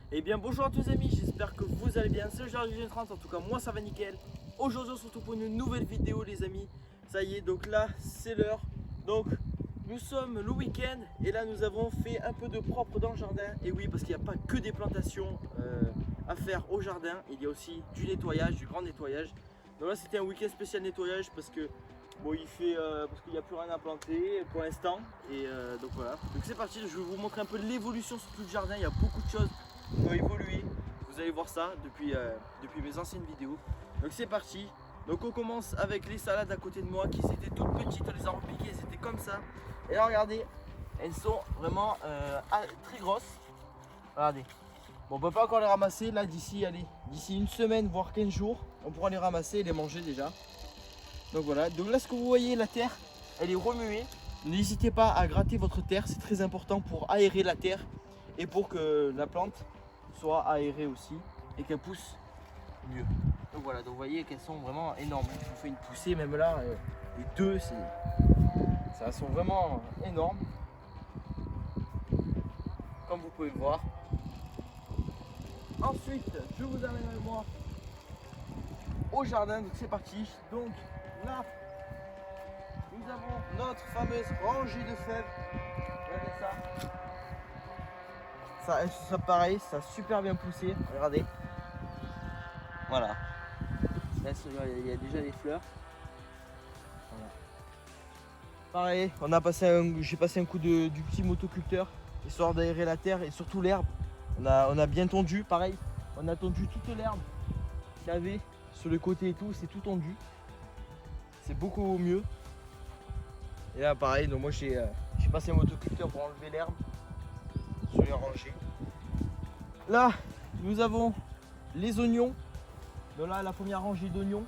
Eh bien bonjour à tous les amis, j'espère que vous allez bien, c'est Georges 30, en tout cas moi ça va nickel. Aujourd'hui on se retrouve pour une nouvelle vidéo les amis. Ça y est, donc là c'est l'heure. Donc nous sommes le week-end et là nous avons fait un peu de propre dans le jardin. Et oui, parce qu'il n'y a pas que des plantations à faire au jardin, il y a aussi du nettoyage, du grand nettoyage. Donc là c'était un week-end spécial nettoyage parce que bon il fait parce qu'il n'y a plus rien à planter pour l'instant. Et donc voilà, donc c'est parti, je vais vous montrer un peu l'évolution sur tout le jardin, il y a beaucoup de choses qui ont évolué. Vous allez voir ça depuis mes anciennes vidéos. Donc c'est parti. Donc on commence avec les salades à côté de moi qui étaient toutes petites, on les a repiquées, elles étaient comme ça. Et là regardez, elles sont vraiment très grosses. Regardez. Bon, on peut pas encore les ramasser là d'ici une semaine voire 15 jours. On pourra les ramasser et les manger déjà. Donc voilà, donc là ce que vous voyez, la terre, elle est remuée. N'hésitez pas à gratter votre terre, c'est très important pour aérer la terre et pour que la plante soit aérée aussi et qu'elle pousse mieux. Donc voilà, donc vous voyez qu'elles sont vraiment énormes. Je vous fais une poussée même là, les deux, ça sont vraiment énormes. Comme vous pouvez le voir. Ensuite, je vous amène avec moi au jardin, donc c'est parti. Donc là, nous avons notre fameuse rangée de fèves. Regardez ça. Ça pareil, ça a super bien poussé. Regardez. Voilà. Là, il y a déjà des fleurs. Voilà. Pareil, j'ai passé un coup du petit motoculteur, histoire d'aérer la terre et surtout l'herbe. On a bien tondu, pareil. On a tondu toute l'herbe qu'il y avait sur le côté et tout, c'est tout tondu. C'est beaucoup mieux. Et là pareil, donc moi j'ai passé un motoculteur pour enlever l'herbe sur les rangées. Là, nous avons les oignons. Donc là, la première rangée d'oignons,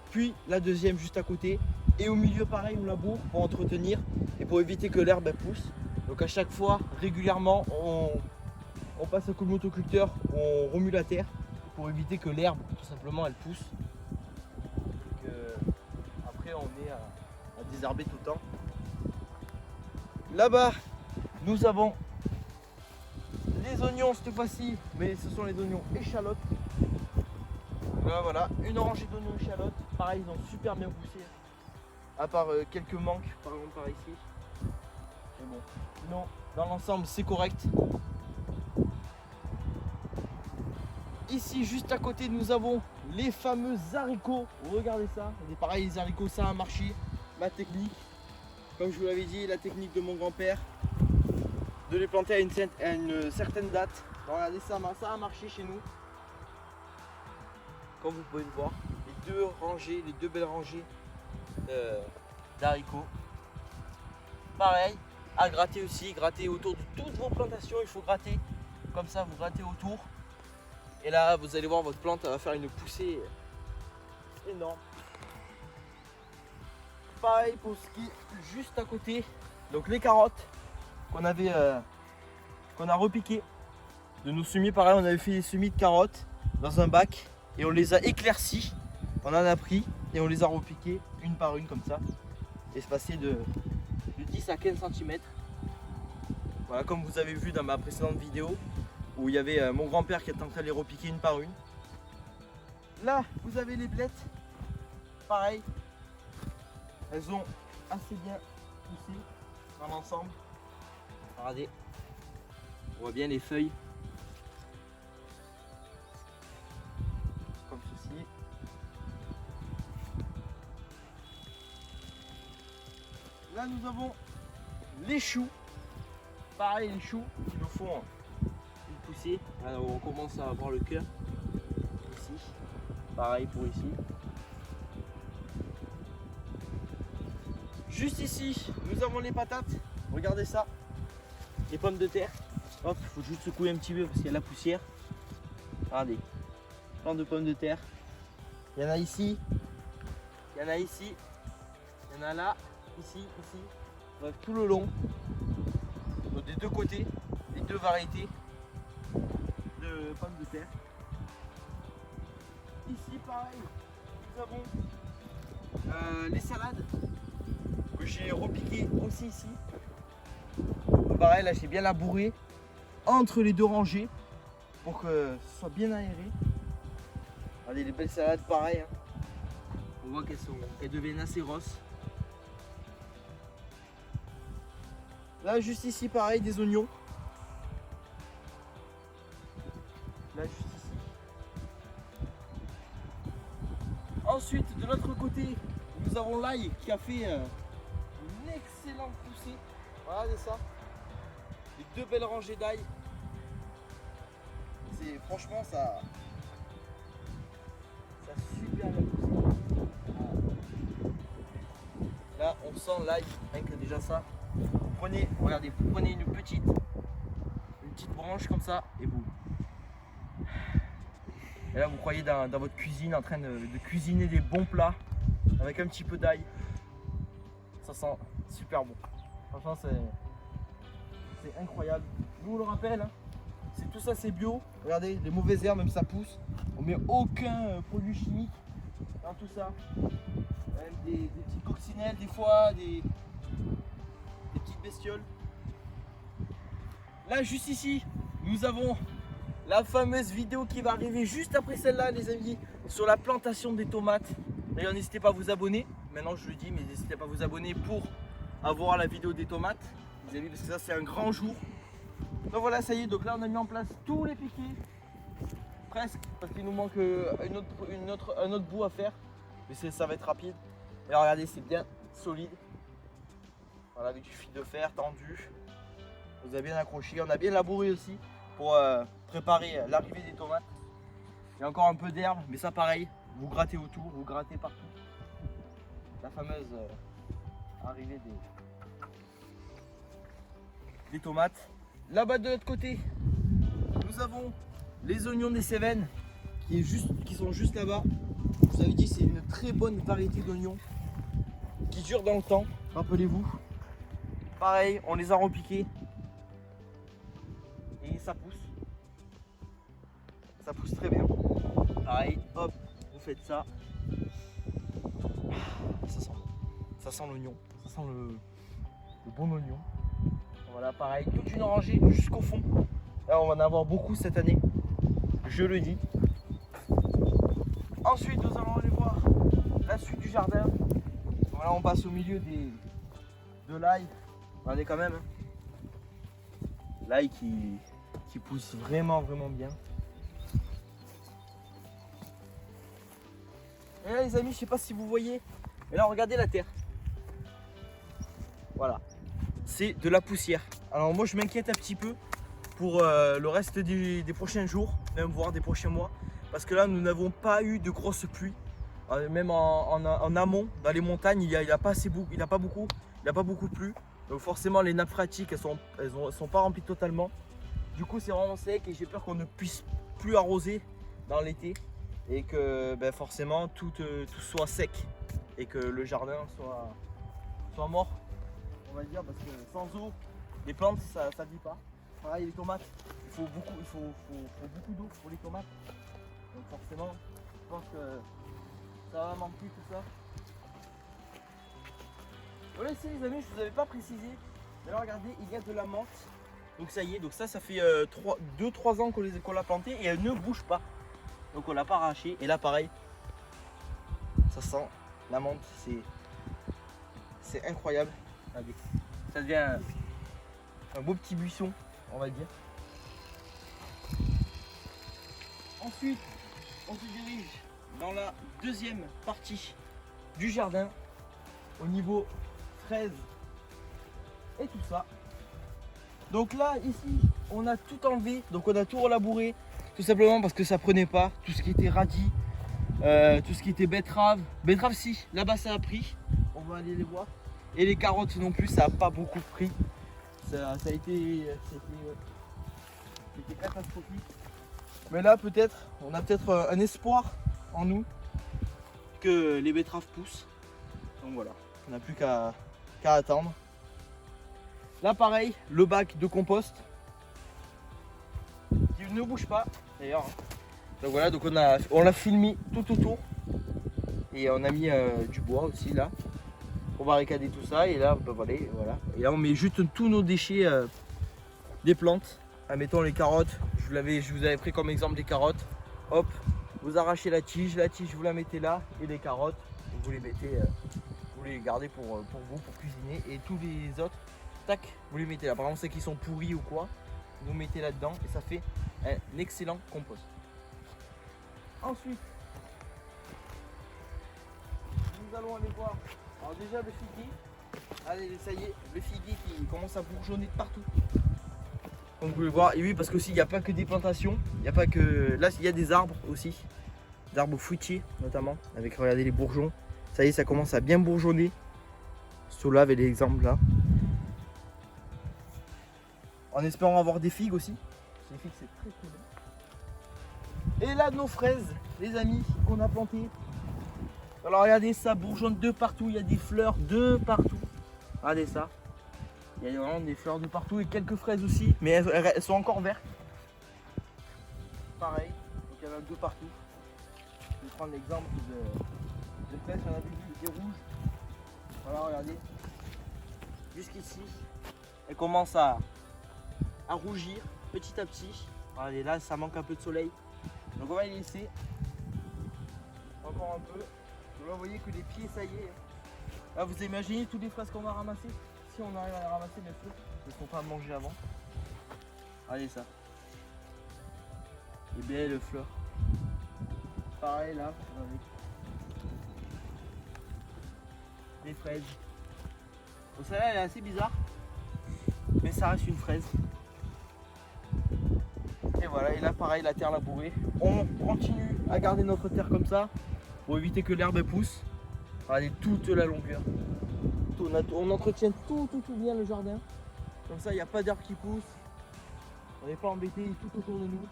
puis la deuxième juste à côté. Et au milieu, pareil, on laboure pour entretenir et pour éviter que l'herbe pousse. Donc à chaque fois, régulièrement, on passe un coup de motoculteur, on remue la terre pour éviter que l'herbe, tout simplement, elle pousse. Et que, après, on est à désherber tout le temps. Là-bas, nous avons les oignons cette fois-ci, mais ce sont les oignons échalotes. Là, voilà, une rangée d'oignons échalotes. Pareil, ils ont super bien poussé. À part quelques manques, par exemple par ici. Mais bon, sinon, dans l'ensemble, c'est correct. Ici, juste à côté, nous avons les fameux haricots. Regardez ça. Et pareil, les haricots, ça a marché. Ma technique, comme je vous l'avais dit, la technique de mon grand-père, de les planter à une certaine date. Donc, regardez, ça a marché chez nous. Comme vous pouvez le voir, les deux belles rangées d'haricots. Pareil, à gratter aussi, gratter autour de toutes vos plantations, il faut gratter. Comme ça, vous grattez autour. Et là, vous allez voir, votre plante elle va faire une poussée énorme. Pareil pour ce qui est juste à côté. Donc les carottes qu'on a repiquées de nos semis. Pareil, on avait fait des semis de carottes dans un bac et on les a éclaircis. On en a pris et on les a repiquées une par une comme ça. Espacées de 10 à 15 cm. Voilà, comme vous avez vu dans ma précédente vidéo où il y avait mon grand-père qui était en train de les repiquer une par une. Là, vous avez les blettes. Pareil, elles ont assez bien poussé dans l'ensemble. Regardez, on voit bien les feuilles. Comme ceci. Là, nous avons les choux. Pareil, les choux qui nous font une poussée. Alors, on commence à avoir le cœur ici. Pareil pour ici. Juste ici, nous avons les patates. Regardez ça. Les pommes de terre. Hop, il faut juste secouer un petit peu parce qu'il y a la poussière. Regardez. Plein de pommes de terre. Il y en a ici. Il y en a ici. Il y en a là. Ici, ici. Bref, tout le long. Donc, des deux côtés. Les deux variétés de pommes de terre. Ici, pareil. Nous avons les salades que j'ai repiquées aussi ici. Pareil, là j'ai bien labouré entre les deux rangées pour que ce soit bien aéré. Regardez les belles salades pareil. Hein. On voit qu'elles deviennent assez rosses. Là juste ici pareil des oignons. Là juste ici. Ensuite de l'autre côté nous avons l'ail qui a fait une excellente poussée. Regardez ça. Les deux belles rangées d'ail. C'est franchement ça a super bien poussé. Là on sent l'ail, rien que déjà ça. Prenez, regardez, vous prenez une petite branche comme ça et vous. Et là vous croyez dans votre cuisine en train de cuisiner des bons plats avec un petit peu d'ail. Ça sent super bon. Franchement c'est incroyable. Je vous le rappelle, hein, c'est tout ça c'est bio. Regardez, les mauvaises herbes même ça pousse. On met aucun produit chimique dans tout ça. Même des petites coccinelles des fois, des petites bestioles. Là juste ici, nous avons la fameuse vidéo qui va arriver juste après celle-là les amis, sur la plantation des tomates. D'ailleurs n'hésitez pas à vous abonner, maintenant je le dis, mais n'hésitez pas à vous abonner pour avoir la vidéo des tomates, les amis, parce que ça c'est un grand jour. Donc voilà, ça y est, donc là on a mis en place tous les piquets, presque, parce qu'il nous manque un autre bout à faire, mais ça va être rapide. Et alors regardez, c'est bien solide, voilà, avec du fil de fer tendu, vous avez bien accroché, on a bien labouré aussi pour préparer l'arrivée des tomates. Il y a encore un peu d'herbe, mais ça pareil, vous grattez autour, vous grattez partout. La fameuse arrivée des tomates. Là-bas de l'autre côté, nous avons les oignons des Cévennes qui sont juste là-bas. Je vous avais dit c'est une très bonne variété d'oignons qui dure dans le temps, rappelez-vous. Pareil, on les a repiqués et ça pousse. Ça pousse très bien. Pareil, hop, vous faites ça. Ça sent l'oignon, ça sent le bon oignon. Voilà, pareil, toute une rangée jusqu'au fond. Là, on va en avoir beaucoup cette année, je le dis. Ensuite, nous allons aller voir la suite du jardin. Voilà, on passe au milieu de l'ail. Regardez quand même, hein. L'ail qui pousse vraiment bien. Et là les amis, je sais pas si vous voyez, mais là regardez la terre. Voilà, c'est de la poussière. Alors moi je m'inquiète un petit peu pour le reste des prochains jours, même voire des prochains mois, parce que là nous n'avons pas eu de grosses pluies. Même en amont, dans les montagnes, il n'a pas beaucoup plu. Donc forcément les nappes phréatiques elles sont pas remplies totalement. Du coup c'est vraiment sec et j'ai peur qu'on ne puisse plus arroser dans l'été. Et que ben forcément tout soit sec et que le jardin soit mort, on va dire, parce que sans eau les plantes ça ne vit pas. Pareil les tomates, il faut beaucoup d'eau pour les tomates, donc forcément je pense que ça va manquer tout ça. Voilà ici les amis, je vous avais pas précisé, mais là regardez, il y a de la menthe, donc ça y est, donc ça fait 2-3 ans qu'on l'a planté et elle ne bouge pas. Donc on l'a pas arraché et là pareil, ça sent la menthe, c'est incroyable. Regardez, ça devient un beau petit buisson, on va dire. Ensuite, on se dirige dans la deuxième partie du jardin, au niveau fraises et tout ça. Donc là, ici, on a tout enlevé, donc on a tout relabouré. Tout simplement parce que ça prenait pas tout ce qui était radis, tout ce qui était betterave. Betterave si, là-bas ça a pris, on va aller les voir. Et les carottes non plus, ça n'a pas beaucoup pris. Ça a été catastrophique. Mais là peut-être, on a peut-être un espoir en nous que les betteraves poussent. Donc voilà, on n'a plus qu'à attendre. Là pareil, le bac de compost qui ne bouge pas d'ailleurs. Donc voilà, donc on l'a filmé tout autour et on a mis du bois aussi là pour barricader tout ça. Et là ben voilà, et là on met juste tous nos déchets des plantes. Admettons les carottes, je vous avais pris comme exemple des carottes. Hop, vous arrachez la tige vous la mettez là, et les carottes, vous les mettez, vous les gardez pour vous, pour cuisiner, et tous les autres, tac, vous les mettez là. Par exemple, ceux qui sont pourris ou quoi, vous mettez là-dedans, et ça fait un excellent compost. Ensuite, nous allons aller voir, alors déjà le figuier. Allez, ça y est, le figuier qui commence à bourgeonner de partout. Comme vous pouvez voir, et oui, parce que il n'y a pas que des plantations, il n'y a pas que. Là, il y a des arbres aussi, des arbres fruitiers notamment, avec, regardez les bourgeons. Ça y est, ça commence à bien bourgeonner. Ceux-là, avec l'exemple là. En espérant avoir des figues aussi. Les figues, c'est très très bon. Et là, nos fraises, les amis, qu'on a plantées. Alors, regardez, ça bourgeonne de partout, il y a des fleurs de partout. Regardez ça. Il y a vraiment des fleurs de partout et quelques fraises aussi, mais elles sont encore vertes. Pareil, donc il y en a deux partout. Je vais prendre l'exemple de fraises, il y en a des rouges. Voilà, regardez. Jusqu'ici, elles commencent à rougir petit à petit. Regardez, là, ça manque un peu de soleil. Donc on va les laisser. Encore un peu. Donc là, vous voyez que les pieds, ça y est. Là, vous imaginez toutes les fraises qu'on va ramasser. Si on arrive à les ramasser, bien sûr, parce qu'on va manger avant. Regardez ça. Les belles fleurs. Pareil là, avec les fraises. Bon, celle-là, elle est assez bizarre, mais ça reste une fraise. Et voilà, et là, pareil, la terre labourée. On continue à garder notre terre comme ça pour éviter que l'herbe pousse. Regardez toute la longueur. On entretient tout bien le jardin. Comme ça, il n'y a pas d'herbe qui pousse. On n'est pas embêté tout autour de nous.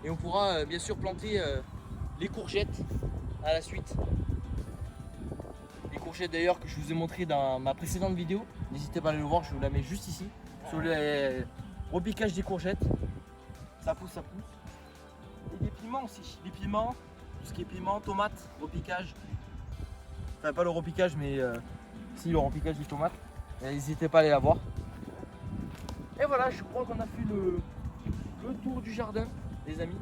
Et on pourra bien sûr planter les courgettes à la suite. Les courgettes d'ailleurs que je vous ai montré dans ma précédente vidéo. N'hésitez pas à aller le voir, je vous la mets juste ici. Sur le repiquage des courgettes. Ça pousse, ça pousse. Et des piments aussi. Les piments, tout ce qui est piment, tomates, repiquage. Enfin pas le repiquage mais si le repiquage des tomates. N'hésitez pas à aller la voir. Et voilà, je crois qu'on a fait le tour du jardin, les amis.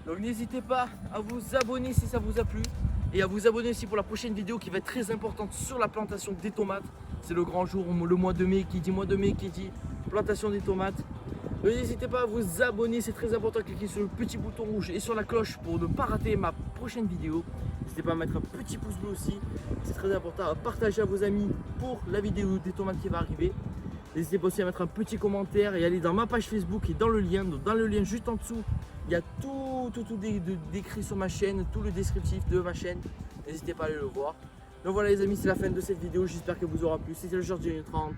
Donc n'hésitez pas à vous abonner si ça vous a plu. Et à vous abonner aussi pour la prochaine vidéo qui va être très importante sur la plantation des tomates. C'est le grand jour, le mois de mai qui dit plantation des tomates. N'hésitez pas à vous abonner, c'est très important. Cliquez sur le petit bouton rouge et sur la cloche pour ne pas rater ma prochaine vidéo. N'hésitez pas à mettre un petit pouce bleu aussi, c'est très important. À partager à vos amis pour la vidéo des tomates qui va arriver. N'hésitez pas aussi à mettre un petit commentaire et aller dans ma page Facebook et dans le lien. Donc dans le lien juste en dessous, il y a tout décrit sur ma chaîne, tout le descriptif de ma chaîne. N'hésitez pas à aller le voir. Donc voilà les amis, c'est la fin de cette vidéo. J'espère que vous aura plu. C'était le Georges 30.